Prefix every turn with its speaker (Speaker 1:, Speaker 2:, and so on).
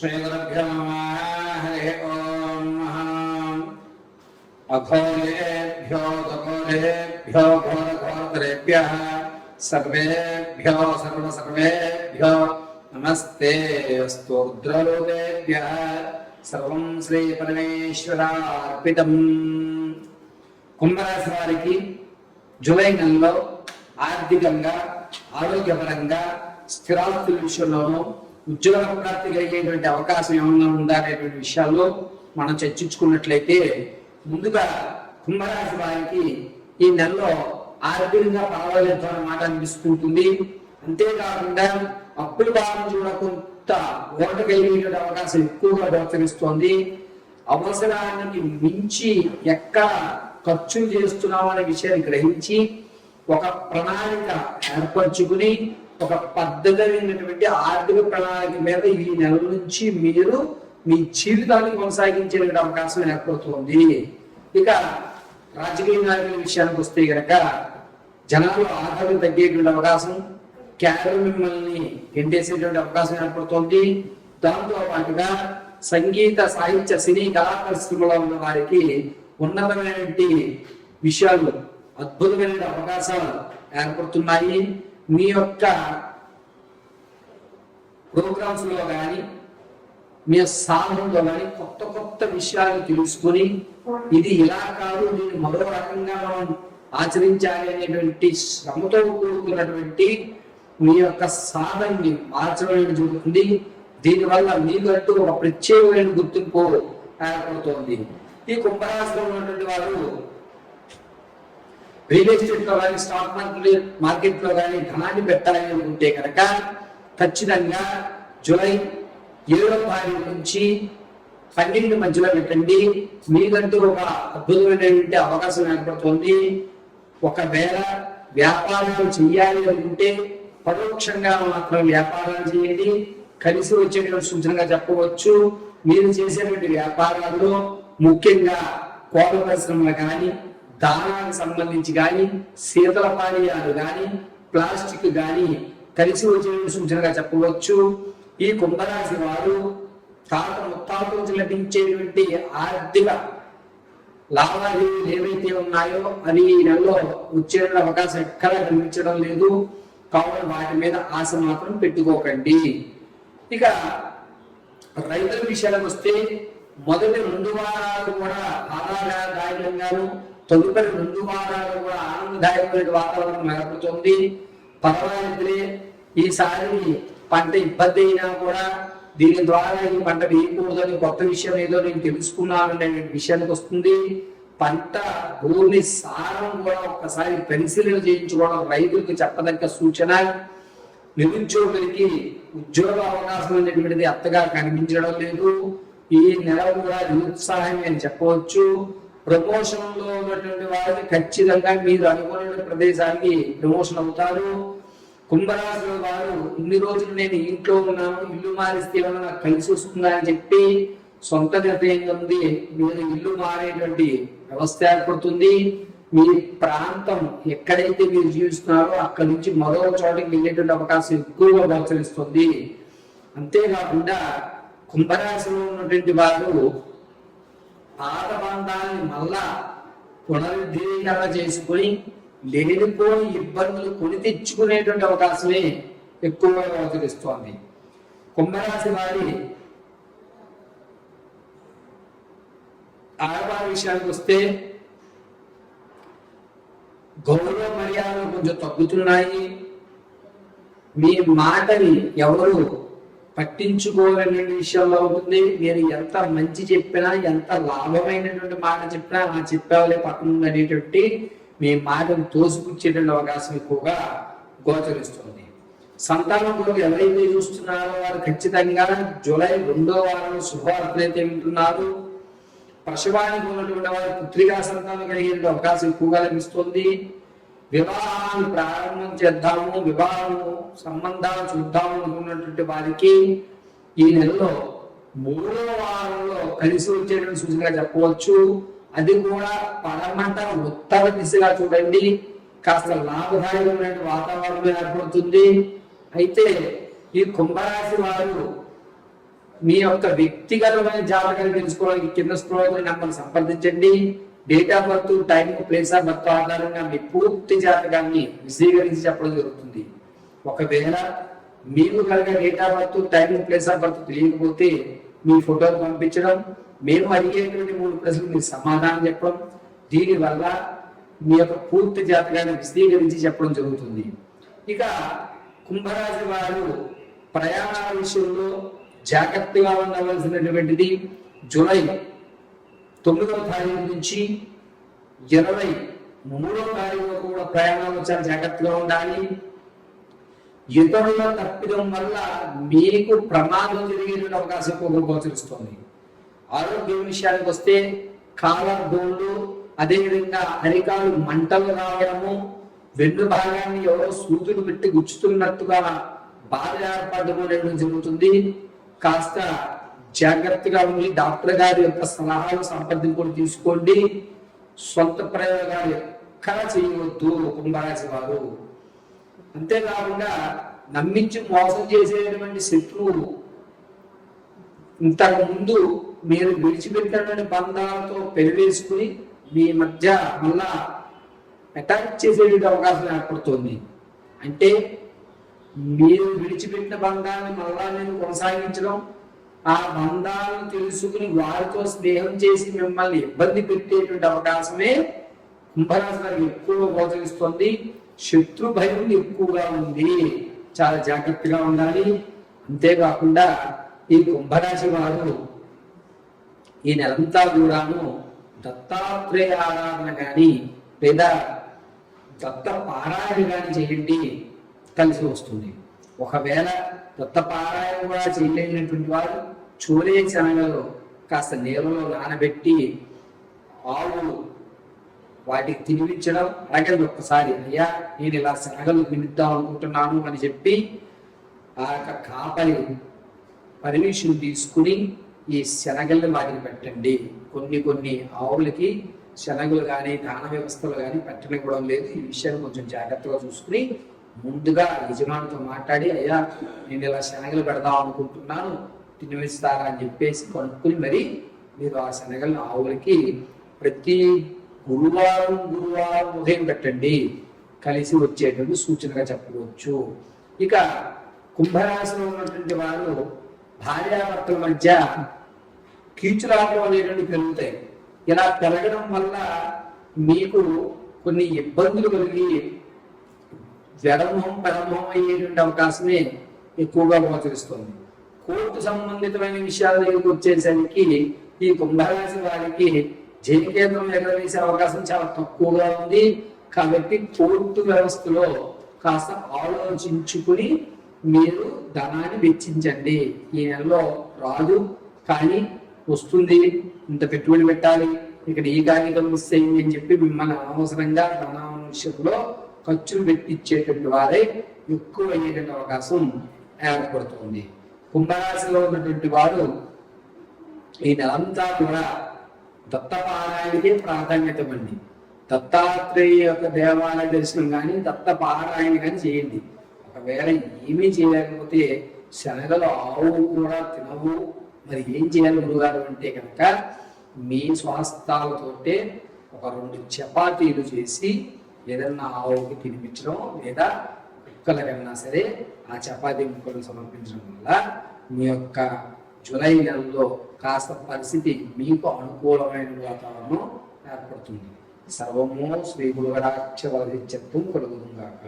Speaker 1: श्रीगुरुभ्यो नमः। हरि ओम। अघोरेभ्यो घोरेभ्यो घोरघोरेभ्यः सर्वेभ्यो सर्वेभ्यो नमस्ते अस्तु। रुद्ररूपेभ्यः सर्वं श्री परमेश्वरार्पितम्। కుంభరాశి వారికి జూలై నెలలో ఆర్థికంగా ఆరోగ్యపరంగా స్థిరాస్తుల విషయంలోనూ ఉద్యోగ ప్రాప్తి కలిగేటువంటి అవకాశం ఏమన్నా ఉందా అనేటువంటి విషయాల్లో మనం చర్చించుకున్నట్లయితే, ముందుగా కుంభరాశి వారికి ఈ నెలలో ఆర్థికంగా పర్వాలేదు అన్నమాట అనిపిస్తుంటుంది. అంతేకాకుండా అప్పుల భారం కూడా కొంత ఓట కలిగేటువంటి అవకాశం ఎక్కువగా గోచరిస్తోంది. అవసరానికి మించి ఎక్కడ ఖర్చులు చేస్తున్నాం అనే విషయాన్ని గ్రహించి ఒక ప్రణాళిక ఏర్పరచుకుని ఒక పద్ధతైనటువంటి ఆర్థిక ప్రణాళిక మీద ఈ నెల నుంచి మీరు మీ జీవితాన్ని కొనసాగించే అవకాశం ఏర్పడుతుంది. ఇక రాజకీయ నాయకుల విషయానికి వస్తే గనక జనాలు ఆదరణ తగ్గేటువంటి అవకాశం, కేవలం మిమ్మల్ని ఎండేసేటువంటి అవకాశం ఏర్పడుతుంది. దాంతో పాటుగా సంగీత సాహిత్య సినీ కళా పరిశ్రమలో ఉన్న వారికి ఉన్నతమైనటువంటి విషయాలు, అద్భుతమైన అవకాశాలు ఏర్పడుతున్నాయి. మీ యొక్క ప్రోగ్రామ్స్ లో కానీ మీ సాధనలో కానీ కొత్త కొత్త విషయాలు తెలుసుకొని ఇది ఇలా కాదు, దీన్ని మరో రకంగా మనం ఆచరించాలి అనేటువంటి శ్రమతో కూడుకున్నటువంటి మీ యొక్క సాధనని మార్చడం జరుగుతుంది. దీనివల్ల మీకంటూ ఒక ప్రత్యేకమైన గుర్తింపు ఏర్పడుతోంది. ఈ కుంభరాశిలో ఉన్నటువంటి వారు రియల్ ఎస్టేట్ లో కానీ స్టాక్ మార్కెట్ లో కానీ ధనాన్ని పెట్టాలని అనుకుంటే కనుక ఖచ్చితంగా జూలై 7వ తారీఖు నుంచి 12 మధ్యలో పెట్టండి. మీకంటూ ఒక అద్భుతమైనటువంటి అవకాశం ఏర్పడుతుంది. ఒకవేళ వ్యాపారాలు చేయాలి అనుకుంటే పరోక్షంగా మాత్రం వ్యాపారాలు చేయండి. కలిసి వచ్చేటువంటి సూచనగా చెప్పవచ్చు. మీరు చేసేటువంటి వ్యాపారాల్లో ముఖ్యంగా కోళ్ళ పరిశ్రమలు కానీ, దానానికి సంబంధించి కానీ, శీతల పానీయాలు కానీ, ప్లాస్టిక్ కానీ కలిసి వచ్చే సూచనగా చెప్పవచ్చు. ఈ కుంభరాశి వారు తాత ముత్తాతల నుంచి లభించేటువంటి ఆర్థిక లావాదేవీలు ఏవైతే ఉన్నాయో అవి ఈ నెలలో వచ్చే అవకాశం ఎక్కడా కనిపించడం లేదు. కావున వాటి మీద ఆశ మాత్రం పెట్టుకోకండి. ఇక రైతుల విషయాలకు వస్తే మొదటి 2 వారాలు కూడా ఆనందదాయకంగాను, తదుపరి 2 వారాలు కూడా ఆనందదాయకమైన వాతావరణం ఏర్పడుతుంది. పర్వాలేదులే, ఈసారి పంట ఇబ్బంది అయినా కూడా దీని ద్వారా ఈ పంట వేయకూడదని కొత్త విషయం ఏదో నేను తెలుసుకున్నాను అనే విషయానికి వస్తుంది. పంట భూమి సారం కూడా ఒక్కసారి పరిశీలన చేయించుకోవడం రైతులకు చెప్పదగ్గ సూచన. నిరుద్యోగులకి ఉద్యోగ అవకాశం అనేటువంటిది అంతగా కనిపించడం లేదు. ఈ నెల కూడా నిరుత్సాహం అని చెప్పవచ్చు. ప్రమోషన్ లో ఉన్నటువంటి వారికి ఖచ్చితంగా మీరు అనుకున్న ప్రదేశానికి ప్రమోషన్ అవుతారు. కుంభరాశి వారు ఇన్ని రోజులు నేను ఇంట్లో ఉన్నాను, ఇల్లు మారిస్తే నాకు కలిసి వస్తుందా అని చెప్పి సొంత నిర్ణయం ఉంది. మీరు ఇల్లు మారేటువంటి వ్యవస్థ ఏర్పడుతుంది. మీ ప్రాంతం ఎక్కడైతే మీరు జీవిస్తున్నారో అక్కడి నుంచి మరో చోటకి వెళ్ళేటువంటి అవకాశం ఎక్కువగా గోచరిస్తుంది. అంతేకాకుండా కుంభరాశిలో ఉన్నటువంటి వారు పాత బంధాన్ని మళ్ళా పునరుద్ధీకరణ చేసుకుని లేనిపోని ఇబ్బందులు కొని తెచ్చుకునేటువంటి అవకాశమే ఎక్కువగా గోచరిస్తోంది. కుంభరాశి వారి ఆడవారి విషయానికి వస్తే గౌరవ మర్యాదలు కొంచెం తగ్గుతున్నాయి. మీ మాటని ఎవరు పట్టించుకోవాలనే విషయంలో ఉంటుంది. మీరు ఎంత మంచి చెప్పినా, ఎంత లాభమైనటువంటి మాట చెప్పినా ఆ చెప్పేవాళ్ళే పక్కన అనేటువంటి మీ మాటను తోసిపుచ్చేటువంటి అవకాశం ఎక్కువగా గోచరిస్తుంది. సంతానం కొరకు ఎవరైతే చూస్తున్నారో వారు ఖచ్చితంగా జూలై 2వ వారం శుభవార్తలైతే వింటున్నారు. ప్రసవానికి ఉన్నటువంటి వారి పుత్రికా సంతానం కలిగే అవకాశం ఎక్కువగా లభిస్తుంది. వివాహాన్ని ప్రారంభం చేద్దాము, వివాహము సంబంధాలు చూద్దాము అనుకున్నటువంటి వారికి ఈ నెలలో 3వ వారంలో కలిసి వచ్చేటువంటి సూచనగా చెప్పవచ్చు. అది కూడా పడమట ఉత్తర దిశగా చూడండి. కాస్త లాభదాయకమైన వాతావరణం ఏర్పడుతుంది. అయితే ఈ కుంభరాశి వారు మీ యొక్క వ్యక్తిగతమైన జాతకాన్ని తెలుసుకోవడానికి కింద స్క్రోల్ నెంబర్ సంప్రదించండి. Date of birth, time, place of birth ఆధారంగా మీ పూర్తి జాతకాన్ని విశదీకరించి చెప్పడం జరుగుతుంది. ఒకవేళ మీకు కనుక date of birth, time, place of birth తెలియకపోతే మీ ఫోటోలు పంపించడం, మేము అడిగేటువంటి 3 ప్రశ్నలు మీరు సమాధానం చెప్పడం, దీనివల్ల మీ యొక్క పూర్తి జాతకాన్ని విశదీకరించి చెప్పడం జరుగుతుంది. ఇక కుంభరాశి వారు ప్రయాణాల విషయంలో జాగ్రత్తగా ఉండవలసినటువంటిది జూలై 9వ తారీఖు నుంచి 23వ తారీఖు వరకు కూడా ప్రయాణాలు చాలా జాగ్రత్తగా ఉండాలి. ఇతరుల తప్పిదం వల్ల మీకు ప్రమాదం జరిగేటువంటి అవకాశం ఎక్కువగా గోచరిస్తుంది. ఆరోగ్యం విషయానికి వస్తే కాలర్ బోన్లు, అదేవిధంగా అరికాలు మంటలు రావడము, వెన్ను భాగాన్ని ఎవరో సూదులు పెట్టి గుచ్చుతున్నట్టుగా బాధ ఏర్పడడం అనేది జరుగుతుంది. కాస్త జాగ్రత్తగా ఉండి డాక్టర్ గారి యొక్క సలహాలు సంప్రదింపులు తీసుకోండి. సొంత ప్రయోగాలు ఎక్కడ చేయవద్దు కుంభరాశి వారు. అంతేకాకుండా నమ్మించి మోసం చేసేటువంటి శత్రువులు ఇంతకు ముందు మీరు విడిచిపెట్టినటువంటి బంధాలతో పెరివేసుకుని మీ మధ్య మళ్ళా అటాక్ చేసేటువంటి అవకాశం ఏర్పడుతుంది. అంటే మీరు విడిచిపెట్టిన బంధాన్ని మళ్ళా నేను కొనసాగించడం, ఆ బంధాలను తెలుసుకుని వారితో స్నేహం చేసి మిమ్మల్ని ఇబ్బంది పెట్టేటువంటి అవకాశమే కుంభరాశి వారికి ఎక్కువగా గోచరిస్తుంది. శత్రు భయం ఎక్కువగా ఉంది, చాలా జాగ్రత్తగా ఉండాలి. అంతేకాకుండా ఈ కుంభరాశి వారు ఈ నెలంతా కూడాను దత్తాత్రేయ ఆరాధన కానీ లేదా దత్త పారాయణ కానీ చేయండి, కలిసి వస్తుంది. ఒకవేళ దత్త పారాయణ కూడా చేయలేనటువంటి వారు చూరే శనగలు కాస్త నీళ్ళలో నానబెట్టి ఆవులు వాటికి తినిపించడం, అలాగే ఒక్కసారి అయ్యా నేను ఇలా శనగలు తినిద్దాం అనుకుంటున్నాను అని చెప్పి ఆ యొక్క కాపరి పర్మిషన్ తీసుకుని ఈ శనగల్ని వాటికి పెట్టండి. కొన్ని ఆవులకి శనగలు కానీ దాన వ్యవస్థలు కానీ పెట్టనివ్వడం లేదు. ఈ విషయాన్ని కొంచెం జాగ్రత్తగా చూసుకుని ముందుగా యజమానితో మాట్లాడి అయ్యా నేను ఇలా శనగలు పెడదాం అనుకుంటున్నాను తినిపిస్తారా అని చెప్పేసి కనుక్కుని మరి మీరు ఆ శనగలను ఆవులకి ప్రతి గురువారం ఉదయం పెట్టండి, కలిసి వచ్చేటువంటి సూచనగా చెప్పవచ్చు. ఇక కుంభరాశిలో ఉన్నటువంటి వారు భార్యాభర్తల మధ్య కీచులాటలు అనేటువంటి పెరుగుతాయి. ఇలా పెరగడం వల్ల మీకు కొన్ని ఇబ్బందులు కలిగి జడమోహం పెడమోహం అయ్యేటువంటి అవకాశమే ఎక్కువగా గోచరిస్తుంది. కోర్టు సంబంధితమైన విషయాల దగ్గరికి వచ్చేసరికి ఈ కుంభరాశి వారికి జయకేంద్రం ఎగరవేసే అవకాశం చాలా తక్కువగా ఉంది. కాబట్టి కోర్టు వ్యవస్థలో కాస్త ఆలోచించుకుని మీరు ధనాన్ని వెచ్చించండి. ఈ నెలలో రాదు కానీ వస్తుంది, ఇంత పెట్టుబడి పెట్టాలి, ఇక్కడ ఈ కాగితం మిస్ అయింది అని చెప్పి మిమ్మల్ని అనవసరంగా ధన విషయంలో ఖర్చులు పెట్టించేటువంటి వారే ఎక్కువ అయ్యేటువంటి అవకాశం ఏర్పడుతుంది. కుంభరాశిలో ఉన్నటువంటి వారు ఈ నెలంతా కూడా దత్తపారాయణకే ప్రాధాన్యత ఇవ్వండి. దత్తాత్రేయ యొక్క దేవాలయ దర్శనం కానీ దత్త పారాయణ కానీ చేయండి. ఒకవేళ ఏమీ చేయలేకపోతే శనగలు ఆవు కూడా తినవు, మరి ఏం చేయాలి గురుగారు అంటే కనుక మీ స్వాస్థాలతోటే ఒక 2 చపాతీలు చేసి ఏదన్నా ఆవుకి తినిపించడం లేదా కుక్కలకన్నా సరే ఆ చపాతీ ముక్కలు సమర్పించడం వల్ల మీ యొక్క జూలై నెలలో కాస్త పరిస్థితి మీకు అనుకూలమైన వాతావరణం ఏర్పడుతుంది. సర్వము శ్రీ గురువరాక్ష వరదిత్యత్వం కలుగుతుందాక.